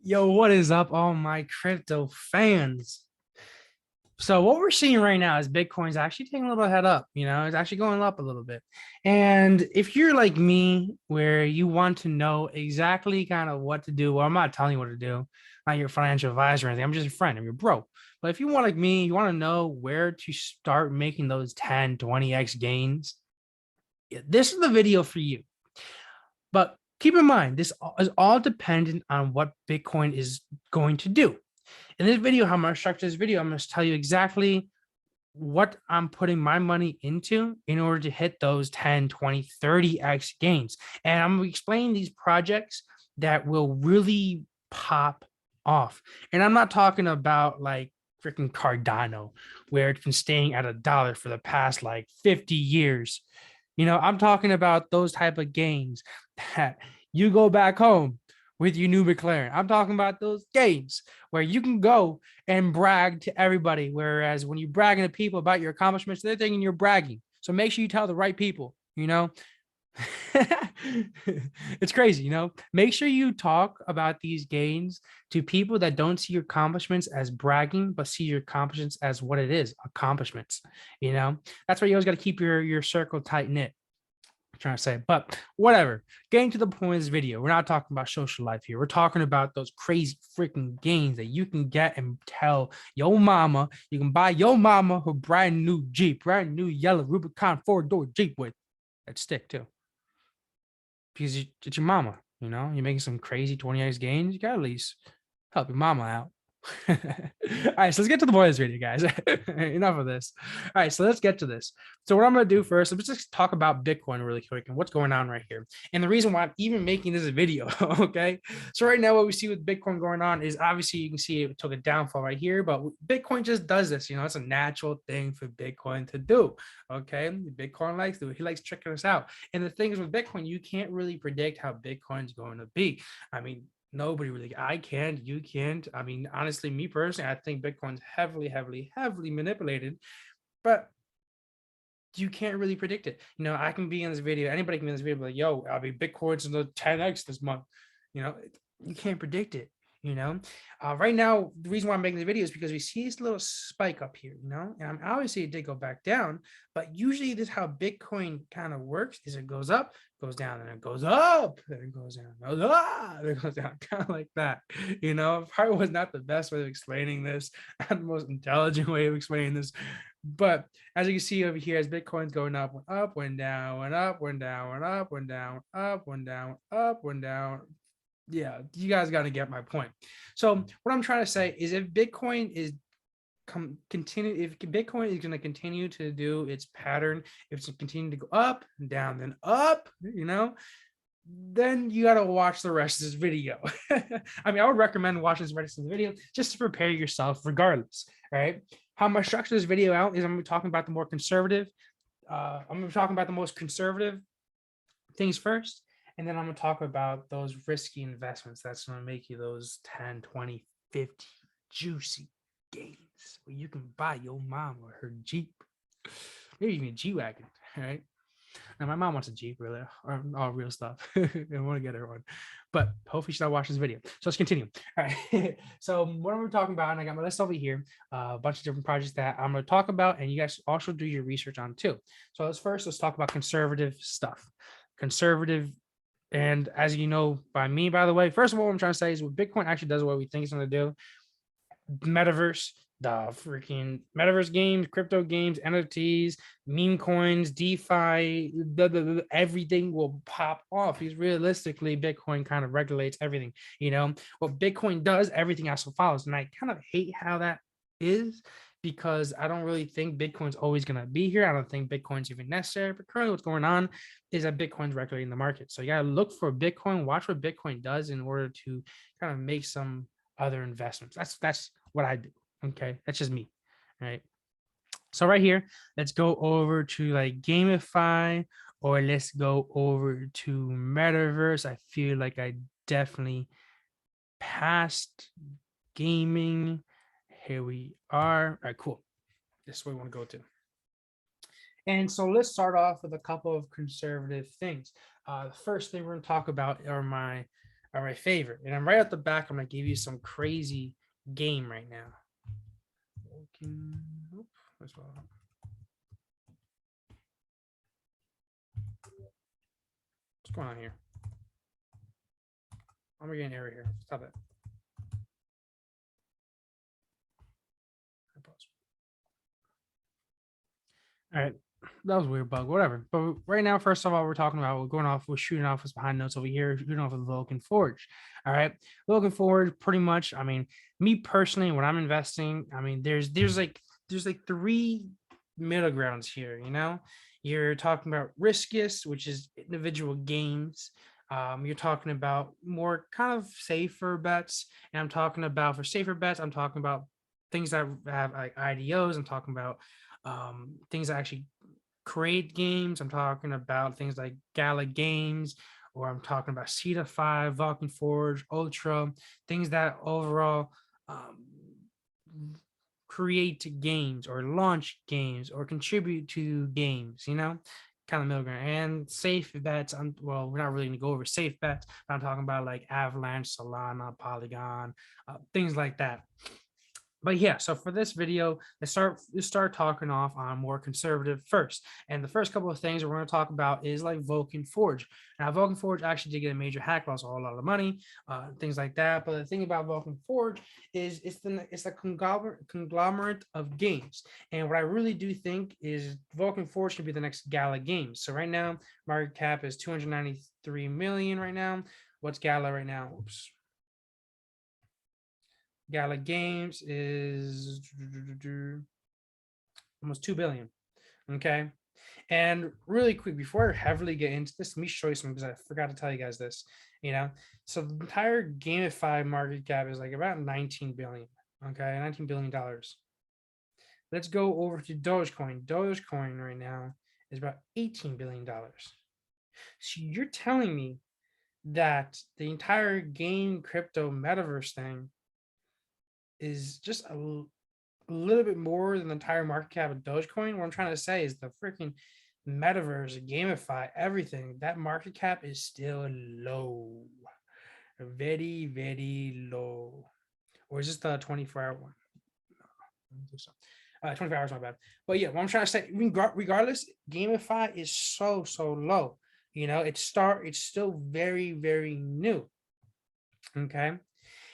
Yo, what is up, all my crypto fans? So what we're seeing right now is Bitcoin's actually taking a little head up. It's actually going up a little bit. And if you're like me, where you want to know exactly kind of what to do, well, I'm not telling you what to do. I'm not your financial advisor or anything. I'm just a friend. I'm your bro. But if you want like me, you want to know where to start making those 10, 20x gains, this is the video for you. But keep in mind, this is all dependent on what Bitcoin is going to do. In this video, how I'm going to structure this video, I'm going to tell you exactly what I'm putting my money into in order to hit those 10, 20, 30x gains. And I'm explaining these projects that will really pop off. And I'm not talking about like freaking Cardano, where it's been staying at $1 for the past like 50 years. I'm talking about those type of gains that you go back home with your new McLaren. I'm talking about those games where you can go and brag to everybody. Whereas when you're bragging to people about your accomplishments, they're thinking you're bragging. So make sure you tell the right people. It's crazy. Make sure you talk about these gains to people that don't see your accomplishments as bragging, but see your accomplishments as what it is, accomplishments. That's why you always got to keep your circle tight knit. Trying to say, but whatever. Getting to the point of this video, we're not talking about social life here. We're talking about those crazy freaking gains that you can get and tell your mama. You can buy your mama her brand new Jeep, brand new yellow Rubicon 4-door Jeep with that stick too, because it's your mama. You're making some crazy 20x gains. You gotta at least help your mama out. All right, so let's get to the point of this video, guys. Enough of this. All right, so let's get to this. So what I'm going to do first, let's just talk about Bitcoin really quick and what's going on right here. And the reason why I'm even making this video, okay? So right now what we see with Bitcoin going on is obviously you can see it took a downfall right here, but Bitcoin just does this. It's a natural thing for Bitcoin to do, okay? Bitcoin likes to do it. He likes tricking us out. And the thing is with Bitcoin, you can't really predict how Bitcoin's going to be. I mean, nobody really. I can't. You can't. I mean, honestly, me personally, I think Bitcoin's heavily, heavily, heavily manipulated, but you can't really predict it. I can be in this video. Anybody can be in this video, like, yo, I'll be Bitcoin's in the 10x this month. You can't predict it. Right now, the reason why I'm making the video is because we see this little spike up here, and obviously it did go back down, but usually this is how Bitcoin kind of works is it goes up, goes down, and it goes up, then it goes down, then it goes down, kind of like that. Probably was not the best way of explaining this, not the most intelligent way of explaining this, but as you can see over here, as Bitcoin's going up, went down, went up, went down, went up, went down, up, went down, up, went down. Yeah, you guys got to get my point. So what I'm trying to say is if Bitcoin is if Bitcoin is going to continue to do its pattern, if it's continue to go up and down, then up, then you got to watch the rest of this video. I mean, I would recommend watching the rest of the video just to prepare yourself regardless, right? How I'm going to structure this video out is I'm going to be talking about the more conservative. I'm going to be talking about the most conservative things first. And then I'm going to talk about those risky investments. That's going to make you those 10, 20, 50 juicy gains where you can buy your mom or her Jeep, maybe even a G-Wagon, right? Now, my mom wants a Jeep, really, or all real stuff. I want to get her one, but hopefully she's not watching this video. So let's continue. All right. So what we're talking about, and I got my list over here, a bunch of different projects that I'm going to talk about, and you guys also do your research on too. So let's talk about conservative stuff. Conservative. And as you know by me, by the way, first of all, what I'm trying to say is what Bitcoin actually does what we think it's going to do. Metaverse, the freaking metaverse games, crypto games, NFTs, meme coins, DeFi, everything will pop off. Because realistically, Bitcoin kind of regulates everything. What Bitcoin does, everything else follows. And I kind of hate how that is, because I don't really think Bitcoin's always going to be here. I don't think Bitcoin's even necessary. But currently what's going on is that Bitcoin's regulating the market. So you got to look for Bitcoin, watch what Bitcoin does in order to kind of make some other investments. That's what I do. Okay. That's just me. All right. So right here, let's go over to like Gamify, or let's go over to Metaverse. I feel like I definitely passed gaming. Here we are. All right, cool. This is what we want to go to. And so let's start off with a couple of conservative things. The first thing we're going to talk about are my are my favorite. And I'm right at the back. I'm gonna give you some crazy game right now. What's going on here? I'm getting an error here. Stop it. All right, that was a weird bug, whatever. But right now, first of all, we're shooting off what's behind notes over here, shooting off with Vulcan Forge. All right, Vulcan Forge, pretty much. I mean, me personally, when I'm investing, I mean, there's like three middle grounds here. You know, you're talking about riskiest, which is individual games. You're talking about more kind of safer bets, and I'm talking about for safer bets, I'm talking about things that have like IDOs. I'm talking about things that actually create games. I'm talking about things like Gala Games, or I'm talking about Ceta 5, Vulcan Forge, Ultra, things that overall create games or launch games or contribute to games, you know, kind of middle ground. And safe bets, well, we're not really going to go over safe bets, but I'm talking about like Avalanche, Solana, Polygon, things like that. But yeah, so for this video, let's start talking off on more conservative first. And the first couple of things we're going to talk about is like Vulcan Forge. Now, Vulcan Forge actually did get a major hack, lost a whole lot of money, things like that. But the thing about Vulcan Forge is it's a conglomerate of games. And what I really do think is Vulcan Forge should be the next Gala Games. So right now, market cap is 293 million right now. What's Gala right now? Oops. Gala Games is almost 2 billion. Okay. And really quick, before I heavily get into this, let me show you something because I forgot to tell you guys this, you know. So the entire GameFi market cap is like about 19 billion. Okay, $19 billion. Let's go over to Dogecoin. Dogecoin right now is about $18 billion. So you're telling me that the entire game crypto metaverse thing is just a little bit more than the entire market cap of Dogecoin. What I'm trying to say is the freaking metaverse, GameFi, everything, that market cap is still low. Very, very low. Or is this the 24-hour one? No, I don't think so. 24 hours, my bad. But yeah, what I'm trying to say, regardless, GameFi is so low. You know, it's still very, very new. Okay.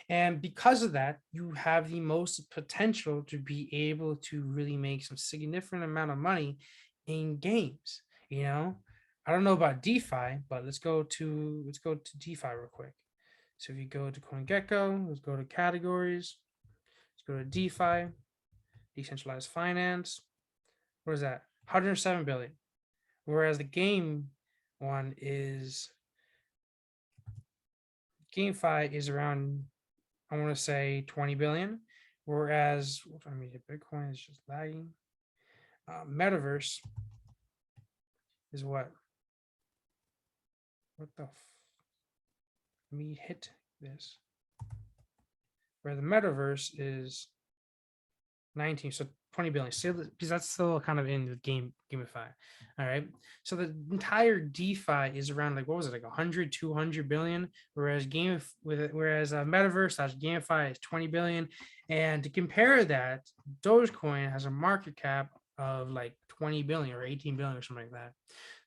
And because of that, you have the most potential to be able to really make some significant amount of money in games. You know, I don't know about DeFi, but let's go to DeFi real quick. So if you go to CoinGecko, let's go to categories. Let's go to DeFi, decentralized finance. What is that? 107 billion. Whereas the game one is GameFi is around, I want to say 20 billion, whereas I mean Bitcoin is just lagging. Metaverse is what? What the? Let me hit this. Where the Metaverse is 19, so 20 billion. So because that's still kind of in the GameFi. All right. So the entire DeFi is around like, what was it, like 100, 200 billion, whereas Metaverse / GameFi is 20 billion. And to compare that, Dogecoin has a market cap of like 20 billion or 18 billion or something like that.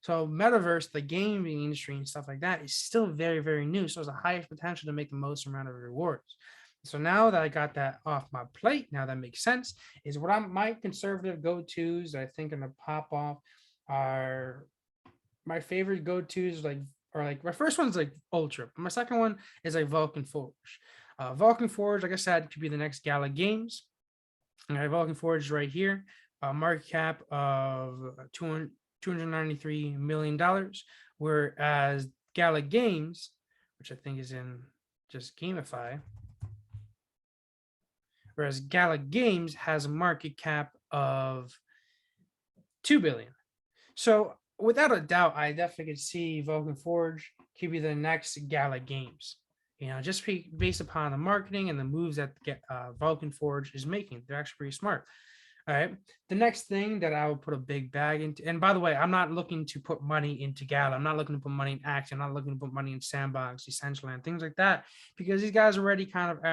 So Metaverse, the gaming industry and stuff like that, is still very, very new. So it's the highest potential to make the most amount of rewards. So now that I got that off my plate, now that makes sense, is what my conservative go-tos I think gonna pop off are my favorite go-tos, like my first one's like Ultra. My second one is like Vulcan Forge. Vulcan Forge, like I said, could be the next Gala Games. All right, Vulcan Forge is right here. Market cap of $293 million, whereas Gala Games, which I think is in just GameFi, whereas Gala Games has a market cap of 2 billion. So without a doubt, I definitely could see Vulcan Forge could be the next Gala Games. You know, just based upon the marketing and the moves that Vulcan Forge is making. They're actually pretty smart. All right. The next thing that I will put a big bag into, and by the way, I'm not looking to put money into Gala. I'm not looking to put money in Action. I'm not looking to put money in Sandbox, Essentialland, things like that, because these guys are already kind of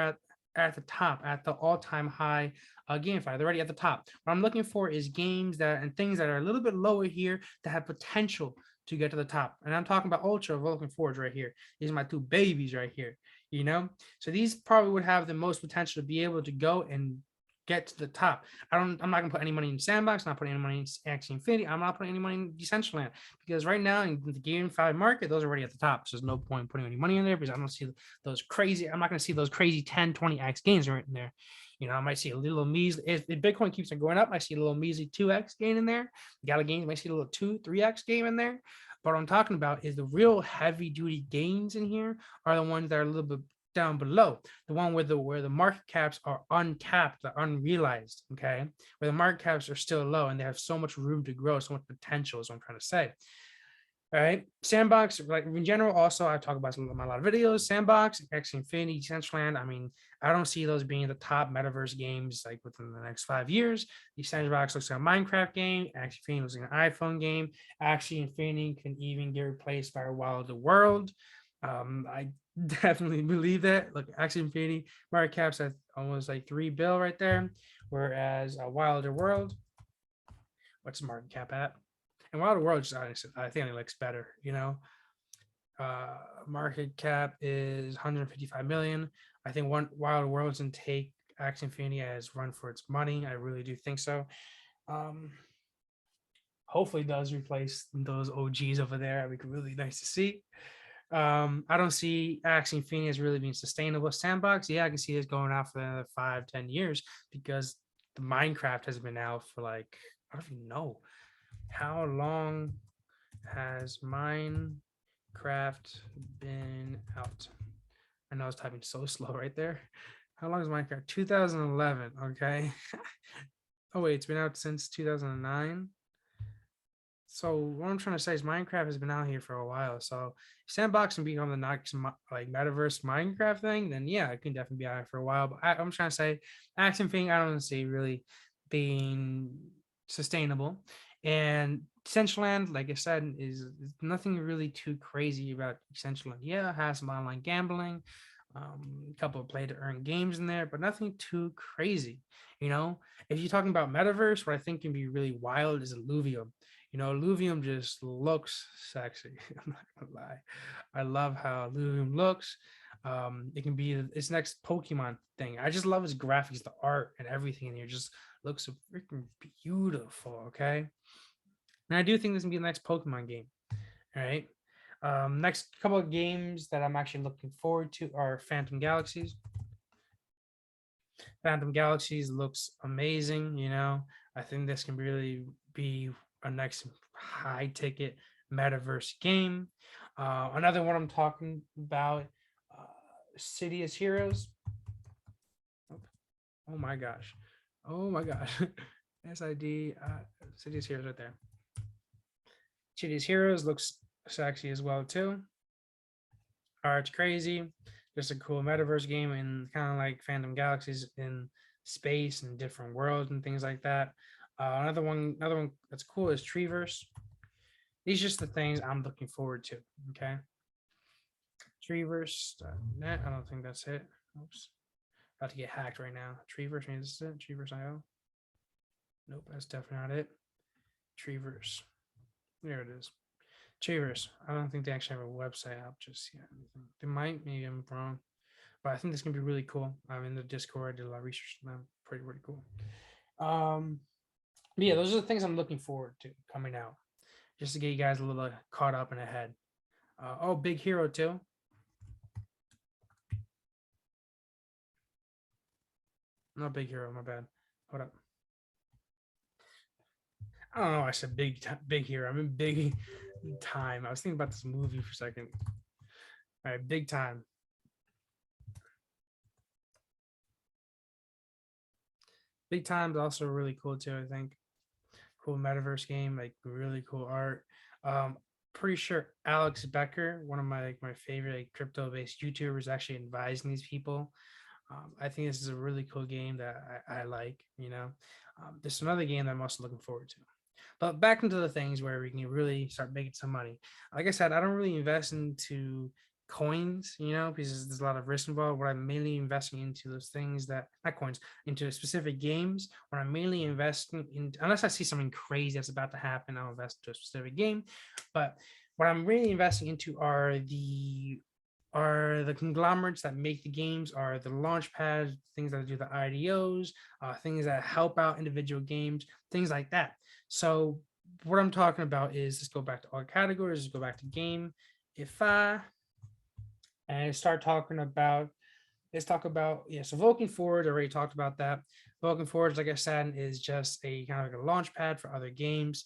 at the top, at the all-time high GameFi. They're already at the top. What I'm looking for is games that and things that are a little bit lower here that have potential to get to the top. And I'm talking about Ultra Vulcan Forge right here. These are my two babies right here. You know, so these probably would have the most potential to be able to go and get to the top. I'm not gonna put any money in Sandbox, not putting any money in Axie Infinity. I'm not putting any money in Decentraland because right now in the GameFi market, those are already at the top. So there's no point putting any money in there because I don't see those crazy. I'm not gonna see those crazy 10, 20x gains right in there. You know, I might see a little measly. If Bitcoin keeps on going up, I see a little measly 2x gain in there. Gala gains might see a little 2, 3x gain in there. But what I'm talking about is the real heavy duty gains in here are the ones that are a little bit down below, the one where the market caps are uncapped, they're unrealized, okay, where the market caps are still low and they have so much room to grow, so much potential is what I'm trying to say. All right, Sandbox, like in general, also I talk about in a lot of videos. Sandbox, Axie Infinity, Decentraland. I mean, I don't see those being the top metaverse games like within the next 5 years. The Sandbox looks like a Minecraft game. Axie Infinity looks like an iPhone game. Axie Infinity can even get replaced by Wild the World. I definitely believe that. Look, Axie Infinity market caps at almost like $3 billion right there, whereas Wilder World, what's the market cap at? And Wilder World, just I think it looks better. You know, market cap is 155 million. I think one Wilder Worlds and take Axie Infinity as run for its money. I really do think so. Hopefully, it does replace those OGs over there. It'd be really nice to see. I don't see Axie Infinity as really being sustainable. Sandbox, yeah, I can see this going out for another 5-10 years because the Minecraft has been out for like, I don't even know how long has Minecraft been out. I know I was typing so slow right there. How long is Minecraft? 2011. Okay. Oh wait, it's been out since 2009. So what I'm trying to say is Minecraft has been out here for a while. So Sandbox can become the next like metaverse Minecraft thing, then yeah, it can definitely be out here for a while. But I'm trying to say Action thing I don't see really being sustainable. And Decentraland, like I said, is nothing really too crazy about Decentraland. Yeah, it has some online gambling, a couple of play to earn games in there, but nothing too crazy. You know, if you're talking about metaverse, what I think can be really wild is Illuvium. You know, Illuvium just looks sexy. I'm not gonna lie. I love how Illuvium looks. It can be its next Pokemon thing. I just love its graphics, the art, and everything in here just looks so freaking beautiful. Okay. And I do think this can be the next Pokemon game. All right. Next couple of games that I'm actually looking forward to are Phantom Galaxies. Phantom Galaxies looks amazing. You know, I think this can really be a next high ticket metaverse game. Another one I'm talking about, City as Heroes. Oh my gosh. Oh my gosh. SID, City as Heroes right there. City as Heroes looks sexy as well too. Art's crazy. Just a cool metaverse game and kind of like Phantom Galaxies in space and different worlds and things like that. Another one that's cool is Treeverse. These are just the things I'm looking forward to. Okay. Treeverse.net. I don't think that's it. Oops. About to get hacked right now. Treeverse, maybe this is it. Treeverse.io. Nope, that's definitely not it. Treeverse. There it is. Treeverse. I don't think they actually have a website up just yet. They might, maybe I'm wrong. But I think this can be really cool. I'm in the Discord. I did a lot of research on them. Pretty cool. But yeah, those are the things I'm looking forward to coming out, just to get you guys a little caught up and ahead. Oh, Big Hero too. Not Big Hero. My bad. Hold up. I don't know. I said Big Hero. I'm in Big Time. I was thinking about this movie for a second. All right, Big Time. Big Time is also really cool too. I think cool metaverse game, like really cool art. Pretty sure Alex Becker, one of my favorite like, crypto based YouTubers, actually advising these people I think this is a really cool game that I like. There's another game that I'm also looking forward to. But back into the things where we can really start making some money. Like I said, I don't really invest into coins, because there's a lot of risk involved. What I'm mainly investing into those things that, not coins, into specific games. When I'm mainly investing in, unless I see something crazy that's about to happen, I'll invest into a specific game. But what I'm really investing into are the conglomerates that make the games, are the launch pads, things that do the IDOs, things that help out individual games, things like that. So what I'm talking about is, let's go back to all categories, let's go back to game. If I and start talking about, let's talk about, yeah, so Vulcan Forge, I already talked about that. Vulcan Forge, like I said, is just a kind of like a launch pad for other games.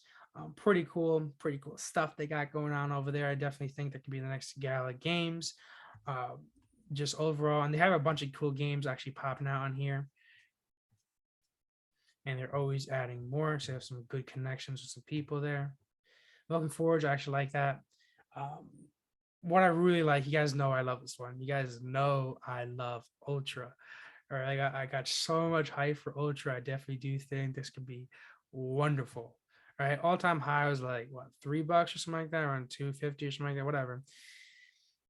Pretty cool stuff they got going on over there. I definitely think that could be the next Gala games. Uh, just overall, and they have a bunch of cool games actually popping out on here, and they're always adding more. So they have some good connections with some people there. Vulcan Forge, I actually like that. Um, what I really like, you guys know I love this one. You guys know I love Ultra. All right, I got so much hype for Ultra. I definitely do think this could be wonderful. All right, all-time high was like what, $3 or something like that, around 250 or something like that, whatever.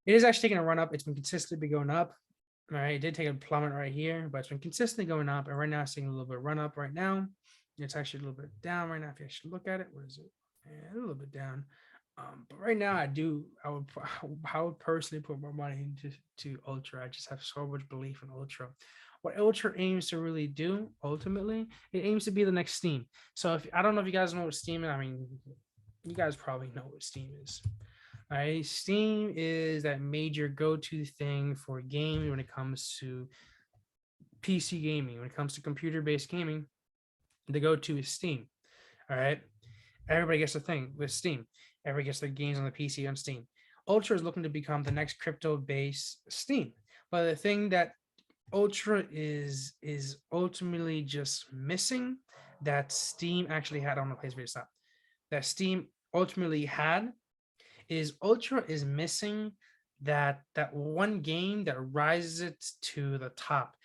It is actually taking a run up. It's been consistently going up. All right, it did take a plummet right here, but it's been consistently going up. And right now, it's taking a little bit of run up right now. It's actually a little bit down right now. If you actually look at it, what is it? Yeah, a little bit down. But right now, I would personally put more money into Ultra. I just have so much belief in Ultra. What Ultra aims to really do, ultimately, it aims to be the next Steam. So if I don't know if you guys know what Steam is, I mean, you guys probably know what Steam is. All right, Steam is that major go-to thing for games when it comes to PC gaming. When it comes to computer-based gaming, the go-to is Steam. All right, everybody gets a thing with Steam. Everybody gets their games on the PC on Steam. Ultra is looking to become the next crypto-based Steam. But the thing that Ultra is ultimately just missing, that Steam actually had on the place for stop, that Steam ultimately had, is Ultra is missing that one game that rises it to the top.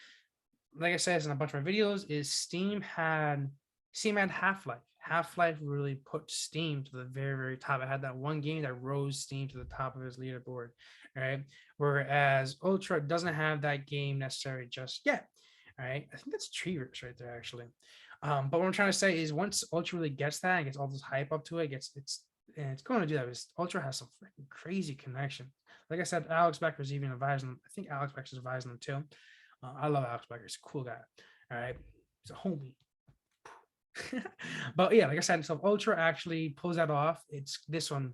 Like I said in a bunch of my videos, is Steam had Half-Life. Half-Life really put Steam to the very, very top. It had that one game that rose Steam to the top of his leaderboard, right? Whereas Ultra doesn't have that game necessarily just yet. All right, I think that's Treeverse right there, actually. But what I'm trying to say is, once Ultra really gets that and gets all this hype up to it, it's going to do that. Because Ultra has some freaking crazy connection. Like I said, Alex Becker's even advising them. I think Alex Becker's advising them too. I love Alex Becker. He's a cool guy. All right, he's a homie. But yeah, like I said, so if Ultra actually pulls that off, it's this one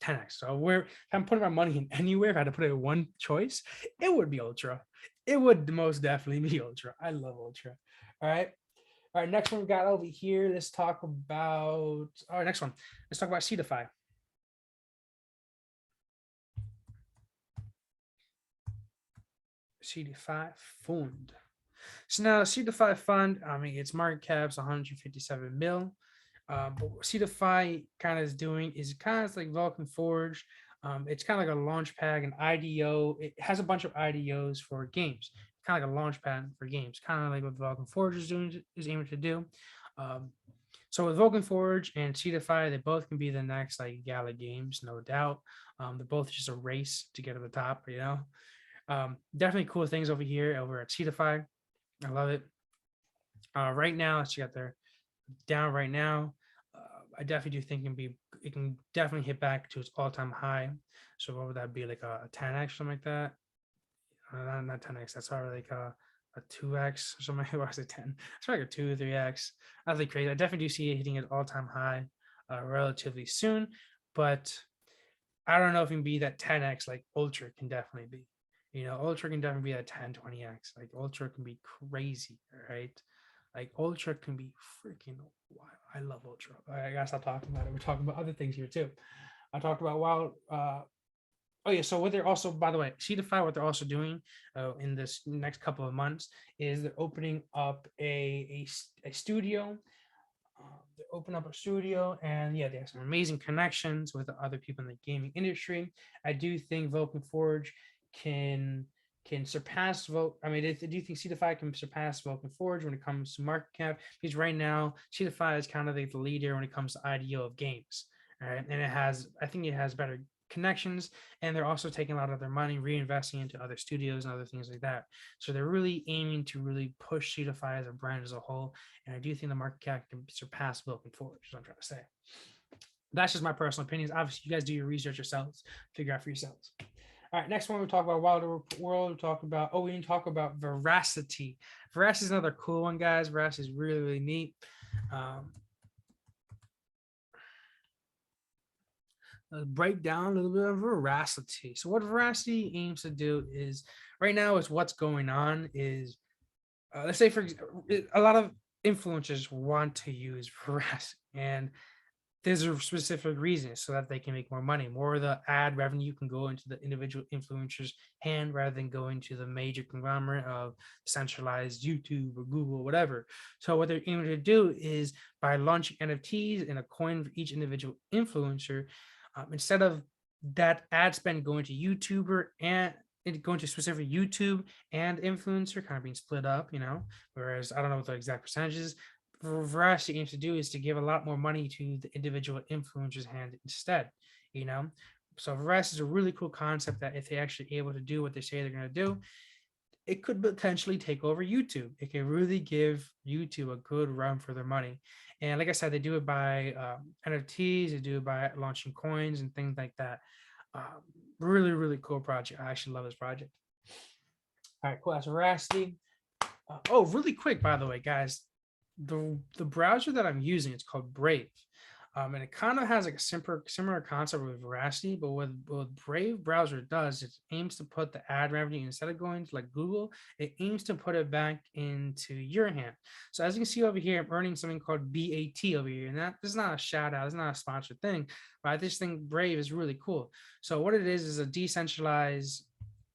10x. So if I'm putting my money in anywhere, if I had to put it in one choice, it would be Ultra. It would most definitely be Ultra. I love Ultra. All right. All right, next one we got over here. Let's talk about, all right, next one. Let's talk about Cetify. Cetify Fund. So now Cetify Fund, I mean, its market cap's 157 mil. But what Cetify kind of is doing is kind of like Vulcan Forge. It's kind of like a launch pad, an IDO. It has a bunch of IDOs for games, kind of like a launch pad for games, kind of like what Vulcan Forge is aiming to do. So with Vulcan Forge and Cetify, they both can be the next like Gala games, no doubt. They're both just a race to get to the top, definitely cool things over here over at Cetify. I love it. Right now, it's got their down right now. I definitely do think it can definitely hit back to its all-time high. So what would that be, like a 10x, something like that? Not 10x. That's probably like a 2x or something. Why is it 10? It's probably like a 2 or 3x. That's like crazy. I definitely do see it hitting its all-time high relatively soon, but I don't know if it can be that 10x like Ultra can definitely be. Ultra can definitely be that 10, 20x. Like Ultra can be crazy, right? Like Ultra can be freaking wild. I love Ultra. I gotta stop talking about it. We're talking about other things here too. I talked about wild. Oh yeah. So what they're also, by the way, Cetify, what they're also doing in this next couple of months is they're opening up a studio. They open up a studio, and yeah, they have some amazing connections with other people in the gaming industry. I do think Vulcan Forge can can surpass Vote. I mean, do you think Cetify can surpass Vulcan Forge when it comes to market cap? Because right now, Cetify is kind of the leader when it comes to IDO of games. All right. And I think it has better connections, and they're also taking a lot of their money, reinvesting into other studios and other things like that. So they're really aiming to really push Cetify as a brand as a whole. And I do think the market cap can surpass Vulcan Forge, is what I'm trying to say. That's just my personal opinions. Obviously, you guys do your research yourselves, figure out for yourselves. All right, next one we'll talk about Wilder World. We'll talk about, we didn't talk about Veracity. Veracity is another cool one, guys. Veracity is really, really neat. Let's break down a little bit of Veracity. So what Veracity aims to do is, right now is what's going on is, let's say for a lot of influencers want to use Veracity, and there's a specific reason so that they can make more money. More of the ad revenue can go into the individual influencer's hand rather than going to the major conglomerate of centralized YouTube or Google, whatever. So what they're aiming to do is, by launching NFTs and a coin for each individual influencer, instead of that ad spend going to YouTuber and going to specific YouTube and influencer kind of being split up, whereas I don't know what the exact percentages, Veracity aims to do is to give a lot more money to the individual influencer's hand instead, So Veracity is a really cool concept that if they're actually able to do what they say they're going to do, it could potentially take over YouTube. It can really give YouTube a good run for their money. And like I said, they do it by NFTs, they do it by launching coins and things like that. Really, really cool project. I actually love this project. All right, cool. That's Veracity. Oh, really quick, by the way, guys. The browser that I'm using, it's called Brave, and it kind of has like a similar concept with Veracity, but what Brave browser does, it aims to put the ad revenue, instead of going to like Google, it aims to put it back into your hand. So as you can see over here, I'm earning something called BAT over here, and that is not a shout out, it's not a sponsored thing, but I just think Brave is really cool. So what it is a decentralized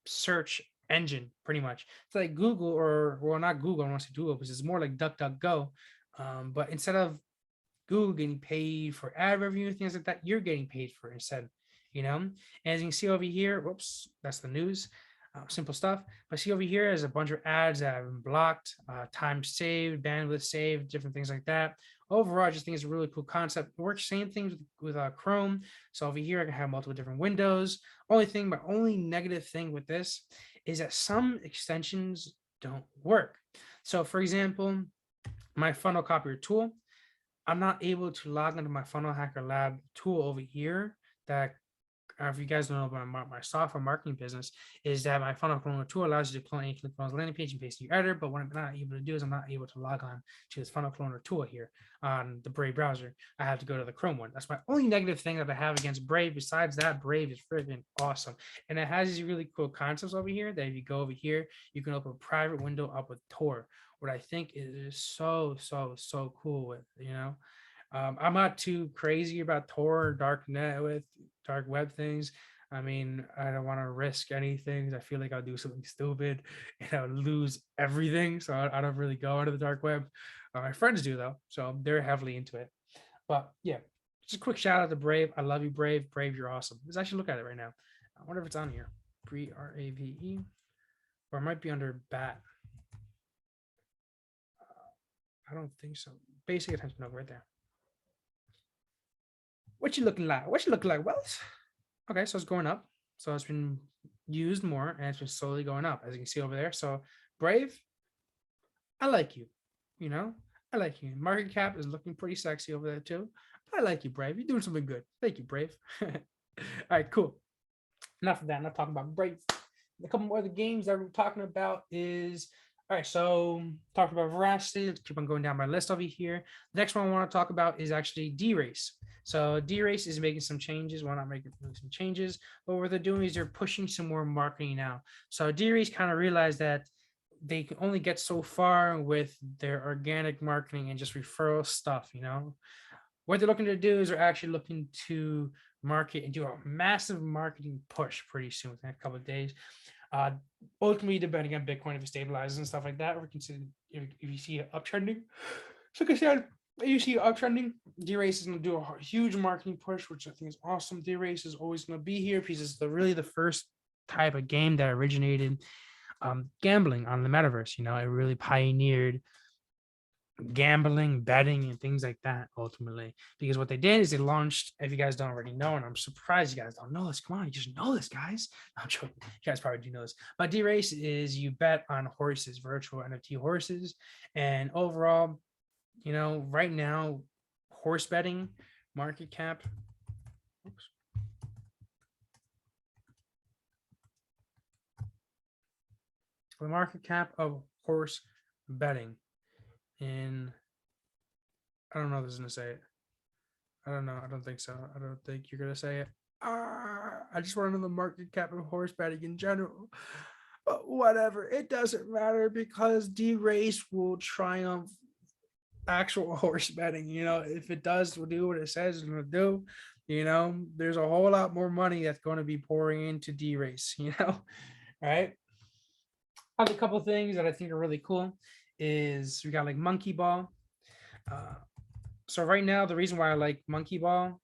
search engine, pretty much. It's like Google, or well, not Google, I don't want to say Google because it's more like DuckDuckGo, but instead of Google getting paid for ad revenue, things like that, you're getting paid for it instead, and as you can see over here, whoops, that's the news, simple stuff. But see over here is a bunch of ads that have been blocked, time saved, bandwidth saved, different things like that. Overall, I just think it's a really cool concept. It works same things with Chrome. So over here, I can have multiple different windows. My only negative thing with this is that some extensions don't work. So for example, my funnel copier tool, I'm not able to log into my Funnel Hacker Lab tool over here. That, if you guys don't know about my software marketing business, is that my funnel cloner tool allows you to clone any ClickFunnels landing page and paste in your editor. But what I'm not able to do is I'm not able to log on to this funnel cloner tool here on the Brave browser. I have to go to the Chrome one. That's my only negative thing that I have against Brave. Besides that, Brave is freaking awesome. And it has these really cool concepts over here that if you go over here, you can open a private window up with Tor, what I think is so cool with, I'm not too crazy about Tor or darknet with dark web things. I mean, I don't want to risk anything. I feel like I'll do something stupid and I'll lose everything. So I don't really go into the dark web. My friends do though, so they're heavily into it. But yeah, just a quick shout out to Brave. I love you, Brave. Brave, you're awesome. Let's actually look at it right now. I wonder if it's on here. Brave, or it might be under BAT. I don't think so. Basic attention over right there. What you looking like? Well, okay, so it's going up. So it's been used more and it's been slowly going up, as you can see over there. So Brave, I like you. I like you. Market cap is looking pretty sexy over there too. I like you, Brave. You're doing something good. Thank you, Brave. All right, cool. Enough of that. I'm not talking about Brave. A couple more of the games that we're talking about is, all right, so talked about Veracity. Let's keep on going down my list over here. The next one I want to talk about is actually D-Race. So D-Race is making some changes. Why not making some changes? But what they're doing is they're pushing some more marketing now. So D-Race kind of realized that they can only get so far with their organic marketing and just referral stuff, What they're looking to do is they're actually looking to market and do a massive marketing push pretty soon, within a couple of days. Both can be depending on Bitcoin if it stabilizes and stuff like that, or consider if you see it uptrending. So like I said, if you see it uptrending, D-Race is going to do a huge marketing push, which I think is awesome. D-Race is always going to be here because it's really the first type of game that originated gambling on the metaverse. You know, it really pioneered gambling, betting, and things like that ultimately. Because what they did is they launched, if you guys don't already know, and I'm surprised you guys don't know this. Come on, you just know this, guys. I'm joking. You guys probably do know this. But D-Race is you bet on horses, virtual NFT horses. And overall, you know, right now, horse betting market cap. Oops. The market cap of horse betting in, I don't know if this is gonna say it. I don't know. I don't think so. I don't think you're gonna say it. I just want to know the market cap of horse betting in general. But whatever, it doesn't matter because D-Race will triumph actual horse betting. You know, if it does do what it says it's gonna do, you know, there's a whole lot more money that's going to be pouring into D-Race. You know, right? I have a couple of things that I think are really cool. Is we got like Monkey Ball. So right now, the reason why I like Monkey Ball,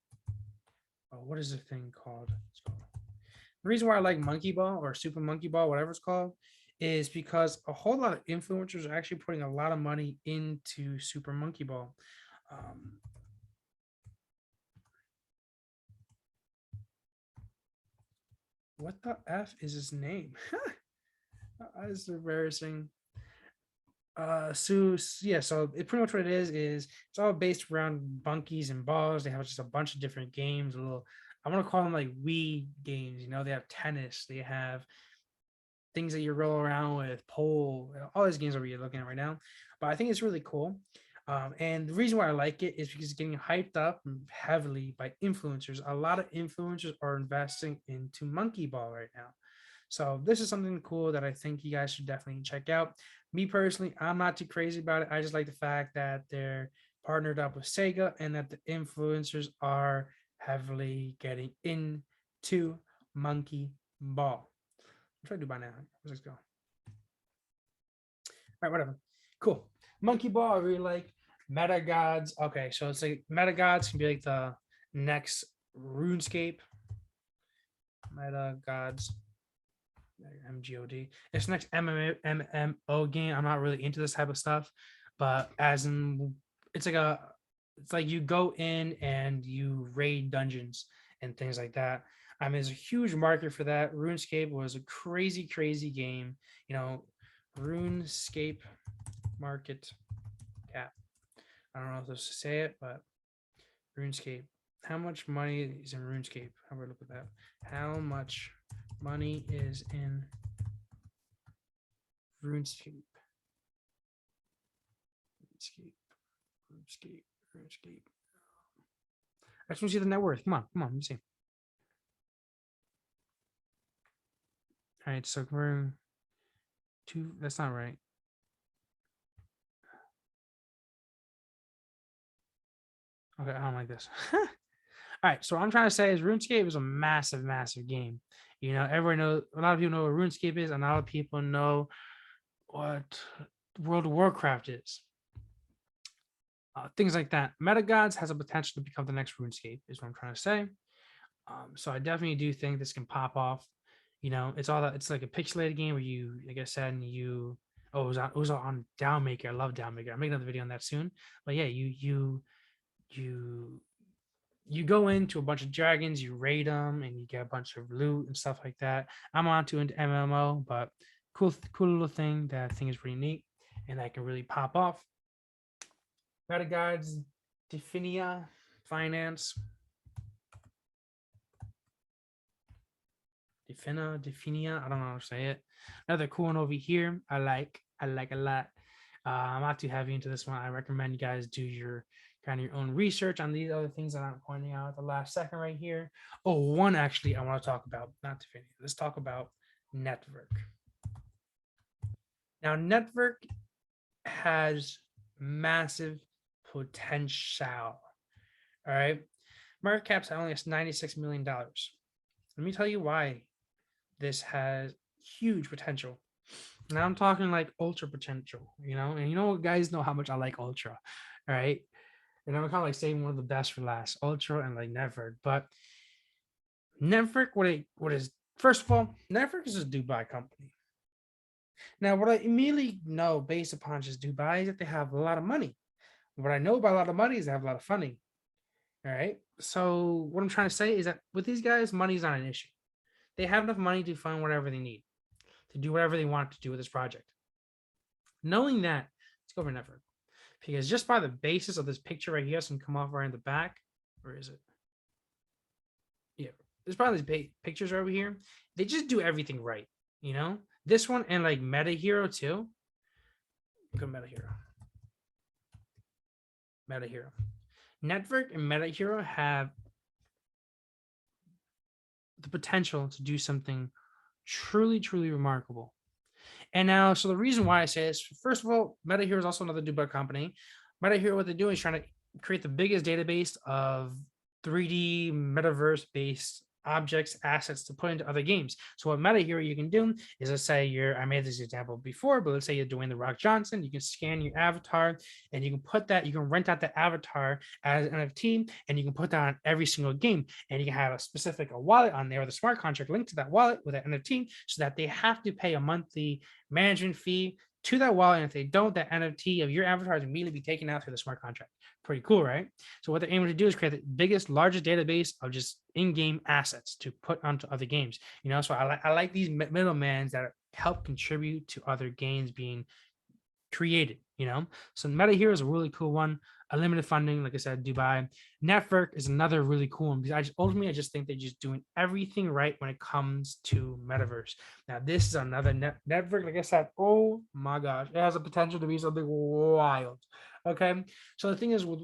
what is the thing called? The reason why I like Monkey Ball or Super Monkey Ball, whatever it's called, is because a whole lot of influencers are actually putting a lot of money into Super Monkey Ball. What the F is his name? That is embarrassing. So yeah, so it pretty much what it is it's all based around bunkies and balls. They have just a bunch of different games, a little, I want to call them like Wii games. You know, they have tennis, they have things that you roll around with, pole, all these games that we're looking at right now. But I think it's really cool. And the reason why I like it is because it's getting hyped up heavily by influencers. A lot of influencers are investing into Monkey Ball right now. So this is something cool that I think you guys should definitely check out. Me personally, I'm not too crazy about it. I just like the fact that they're partnered up with Sega and that the influencers are heavily getting into Monkey Ball. I'm trying to do by now. Let's go. All right, whatever. Cool. Monkey Ball, I really like. Meta Gods. Okay, so it's like Meta Gods can be like the next RuneScape. Meta Gods. MGOD. It's next MMO game. I'm not really into this type of stuff, but as in, it's like you go in and you raid dungeons and things like that. I mean, there's a huge market for that. RuneScape was a crazy, crazy game. You know, RuneScape market cap. I don't know if this to say it, but RuneScape. How much money is in RuneScape? How do I look at that? How much money is in RuneScape? RuneScape. I just want to see the net worth. Come on, let me see. All right, so we're two. That's not right. Okay, I don't like this. All right, so what I'm trying to say is RuneScape is a massive, massive game. You know, everyone knows, a lot of people know what RuneScape is, and a lot of people know what World of Warcraft is. Things like that. MetaGods has a potential to become the next RuneScape, is what I'm trying to say. So I definitely do think this can pop off. You know, it's all that, it's like a pixelated game where you, like I said, and you, oh, it was on Downmaker. I love Downmaker. I'm making another video on that soon. But yeah, you go into a bunch of dragons, you raid them, and you get a bunch of loot and stuff like that. I'm on to into MMO, but cool little thing that I think is pretty neat and that can really pop off. MetaGuides, Definia, Finance. Definia, I don't know how to say it. Another cool one over here. I like a lot. I'm not too heavy into this one. I recommend you guys do your kind of your own research on these other things that I'm pointing out at the last second right here. Oh, one actually I want to talk about, not Definia. Let's talk about NetVRK. Now, NetVRK has massive potential. All right. Market cap's only $96 million. Let me tell you why this has huge potential. Now I'm talking like ultra potential, you know, and you know, guys know how much I like ultra, right? And I'm kind of like saving one of the best for last, ultra and like NetVRK. But NetVRK, what is, first of all, NetVRK is a Dubai company. Now, what I immediately know based upon just Dubai is that they have a lot of money. What I know about a lot of money is they have a lot of funding. All right. So what I'm trying to say is that with these guys, money is not an issue. They have enough money to fund whatever they need, to do whatever they want to do with this project. Knowing that, let's go over NetVRK. Because just by the basis of this picture right here, so come off right in the back. Where is it? Yeah, there's probably these pictures over here. They just do everything right, you know. This one and like MetaHero too. Go MetaHero. MetaHero. NetVRK and MetaHero have the potential to do something truly, truly remarkable. And now, so the reason why I say this, first of all, MetaHero is also another Dubai company. MetaHero, what they're doing is trying to create the biggest database of 3D metaverse based objects, assets to put into other games. So what MetaHero you can do is, let's say I made this example before, but let's say you're doing the Rock Johnson, you can scan your avatar and you can put that, you can rent out the avatar as an NFT and you can put that on every single game. And you can have a specific wallet on there with a smart contract linked to that wallet with an NFT so that they have to pay a monthly management fee to that wallet. And if they don't, that NFT of your avatar is immediately be taken out through the smart contract. Pretty cool, right? So what they're aiming to do is create the biggest, largest database of just in-game assets to put onto other games. You know, so I like these middlemen that help contribute to other games being created, you know. So MetaHero is a really cool one. Unlimited funding, like I said, Dubai. NetVRK is another really cool one because I just think they're just doing everything right when it comes to metaverse. Now, this is another NetVRK, like I said, oh my gosh, it has a potential to be something wild. Okay, so the thing is with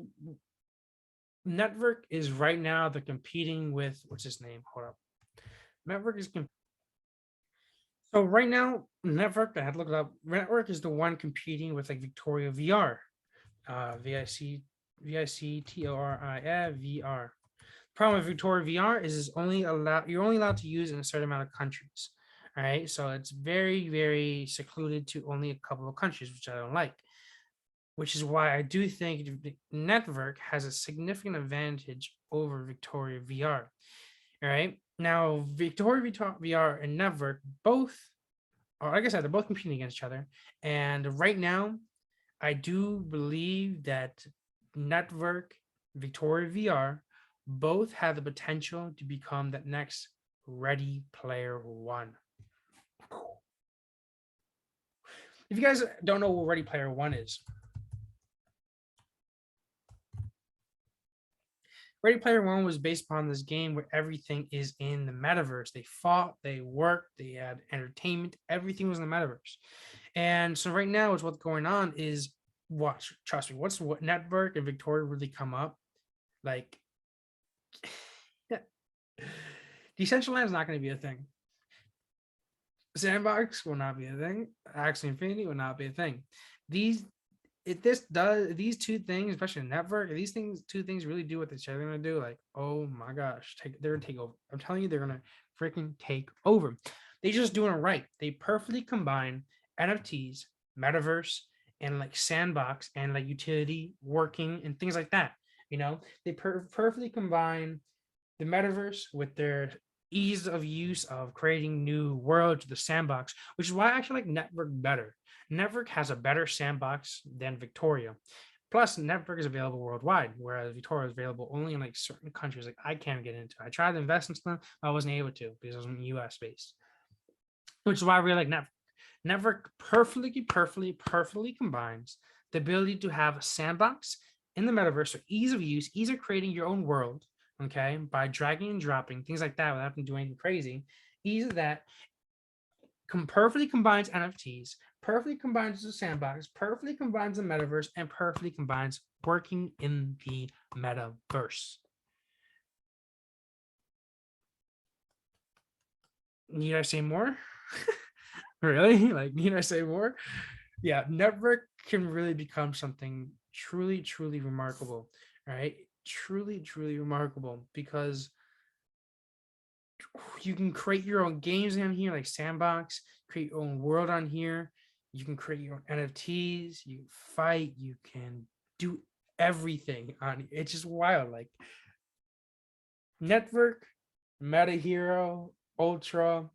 NetVRK is right now they're competing with what's his name? Hold up. NetVRK is so right now, NetVRK, I had to look it up. NetVRK is the one competing with like Victoria VR, VR. Problem with Victoria VR is you're only allowed to use in a certain amount of countries. All right, so it's very, very secluded to only a couple of countries, which I don't like. Which is why I do think NetVRK has a significant advantage over Victoria VR. All right. Now, Victoria VR and NetVRK both, or like I said, they're both competing against each other. And right now, I do believe that NetVRK, Victoria VR, both have the potential to become that next Ready Player One. If you guys don't know what Ready Player One is, Ready Player One was based upon this game where everything is in the metaverse. They fought, they worked, they had entertainment, everything was in the metaverse. And so right now, what's going on is watch, trust me, what NetVRK and Victoria really come up like. Decentraland is not going to be a thing. Sandbox will not be a thing. Axie Infinity will not be a thing. These two things, especially NetVRK, two things really do what they say they're gonna do. Like, oh my gosh, they're gonna take over. I'm telling you, they're gonna freaking take over. They just doing it right. They perfectly combine NFTs, metaverse, and like Sandbox and like utility working and things like that. You know, they perfectly combine the metaverse with their ease of use of creating new worlds to the Sandbox, which is why I actually like NetVRK better. NetVRK has a better Sandbox than Victoria. Plus, NetVRK is available worldwide, whereas Victoria is available only in like certain countries. Like I can't get into. I tried to invest into them, but I wasn't able to because it was US based. Which is why I really like NetVRK. NetVRK perfectly combines the ability to have a sandbox in the metaverse, so ease of use, ease of creating your own world, okay, by dragging and dropping things like that without having to do anything crazy. Ease of that perfectly combines NFTs, perfectly combines the sandbox, perfectly combines the metaverse, and perfectly combines working in the metaverse. Need I say more? Really? Like, need I say more? Yeah, NetVRK can really become something truly, truly remarkable, right? Truly, truly remarkable because you can create your own games on here, like Sandbox, create your own world on here. You can create your own NFTs, you fight, you can do everything on it. It's just wild. Like NetVRK, MetaHero, Ultra,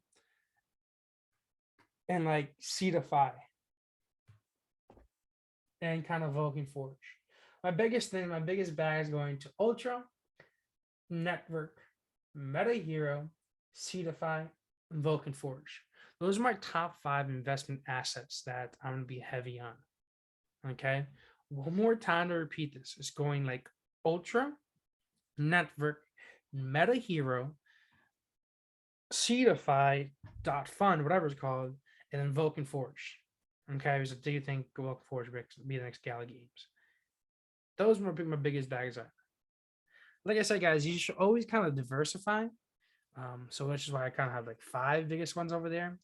and like Cetify and kind of Vulcan Forge. My biggest thing, my biggest bag is going to Ultra, NetVRK, MetaHero, Cetify, and Vulcan Forge. Those are my top 5 investment assets that I'm going to be heavy on. Okay. One more time to repeat this. It's going like Ultra, NetVRK, MetaHero, Cetify, Fund, whatever it's called, and then Vulcan Forge. Okay. So do you think Vulcan Forge will be the next Gala Games? Those were my biggest bags are. Like I said, guys, you should always kind of diversify. So which is why I kind of have like 5 biggest ones over there.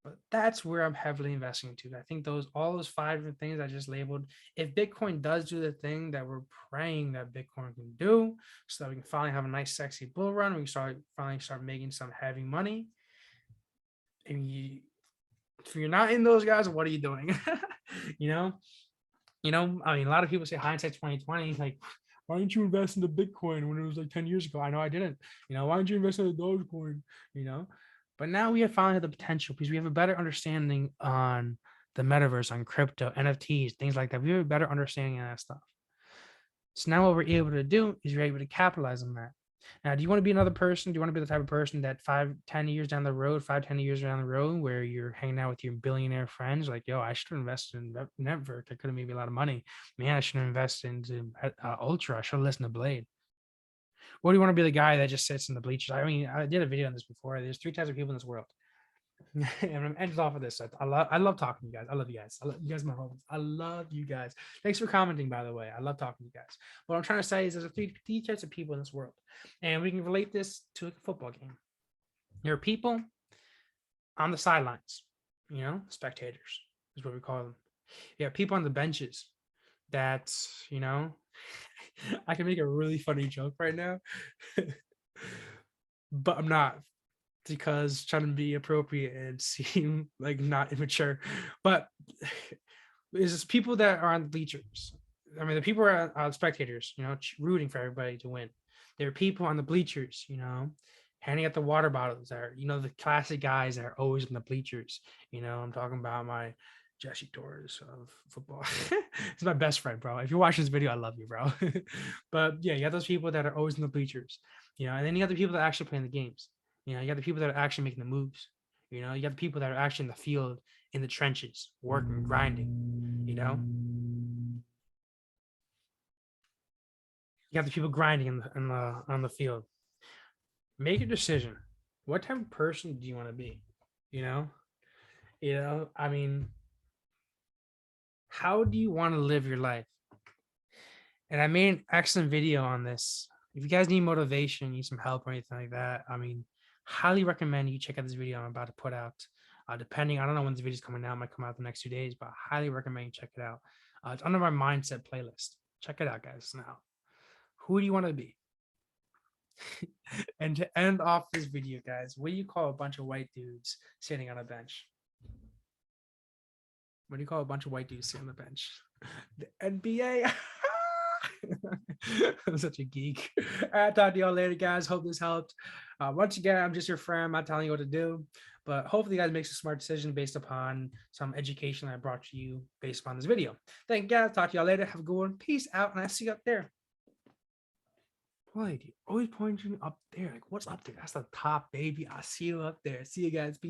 But that's where I'm heavily investing into. I think all those 5 different things I just labeled, if Bitcoin does do the thing that we're praying that Bitcoin can do, so that we can finally have a nice, sexy bull run, we can finally start making some heavy money. And if you're not in those guys, what are you doing? you know, I mean, a lot of people say hindsight 2020, like, why didn't you invest in the Bitcoin when it was like 10 years ago? I know I didn't. Why didn't you invest in the Dogecoin? But now we have finally had the potential because we have a better understanding on the metaverse, on crypto, NFTs, things like that. We have a better understanding of that stuff. So now what we're able to do is we're able to capitalize on that. Now, do you want to be another person? Do you want to be the type of person that 5-10 years down the road, 5-10 years down the road, where you're hanging out with your billionaire friends, like, yo, I should have invested in NetVRK. I could have made me a lot of money. Man, I should have invested into Ultra. I should have listened to Blade. Or do you want to be the guy that just sits in the bleachers? I mean, I did a video on this before. There's 3 types of people in this world. And I'm ending off with this. I love talking to you guys. I love you guys. I love you guys, my homies. I love you guys. Thanks for commenting, by the way. I love talking to you guys. What I'm trying to say is there's 3 types of people in this world. And we can relate this to a football game. There are people on the sidelines, spectators is what we call them. Yeah, people on the benches that, I can make a really funny joke right now, but I'm not, because trying to be appropriate and seem like not immature. But it's just people that are on the bleachers. I mean, the people are spectators, rooting for everybody to win. There are people on the bleachers, handing out the water bottles. That are, the classic guys that are always in the bleachers. I'm talking about my Jesse Torres of football. He's my best friend, bro. If you're watching this video, I love you, bro. But yeah, you have those people that are always in the bleachers, and then you have the people that actually play in the games. You got the people that are actually making the moves. You got the people that are actually in the field, in the trenches, working, grinding. You got the people grinding on the field. Make a decision. What type of person do you want to be? I mean, how do you want to live your life? And I made an excellent video on this. If you guys need motivation, need some help or anything like that, I mean, highly recommend you check out this video I'm about to put out. Depending, I don't know when this video is coming out, it might come out the next 2 days, but I highly recommend you check it out. It's under my mindset playlist. Check it out, guys. Now, who do you want to be? And to end off this video, guys, what do you call a bunch of white dudes sitting on a bench? What do you call a bunch of white dudes sitting on the bench? The NBA. I'm such a geek. I'll talk to y'all later, guys. Hope this helped. Once again, I'm just your friend. I'm not telling you what to do, but hopefully you guys make a smart decision based upon some education I brought to you based upon this video. Thank you, guys. Talk to y'all later. Have a good one. Peace out, and I see you up there. Boy, always pointing up there. Like, what's up there? That's the top, baby. I see you up there. See you guys. Peace.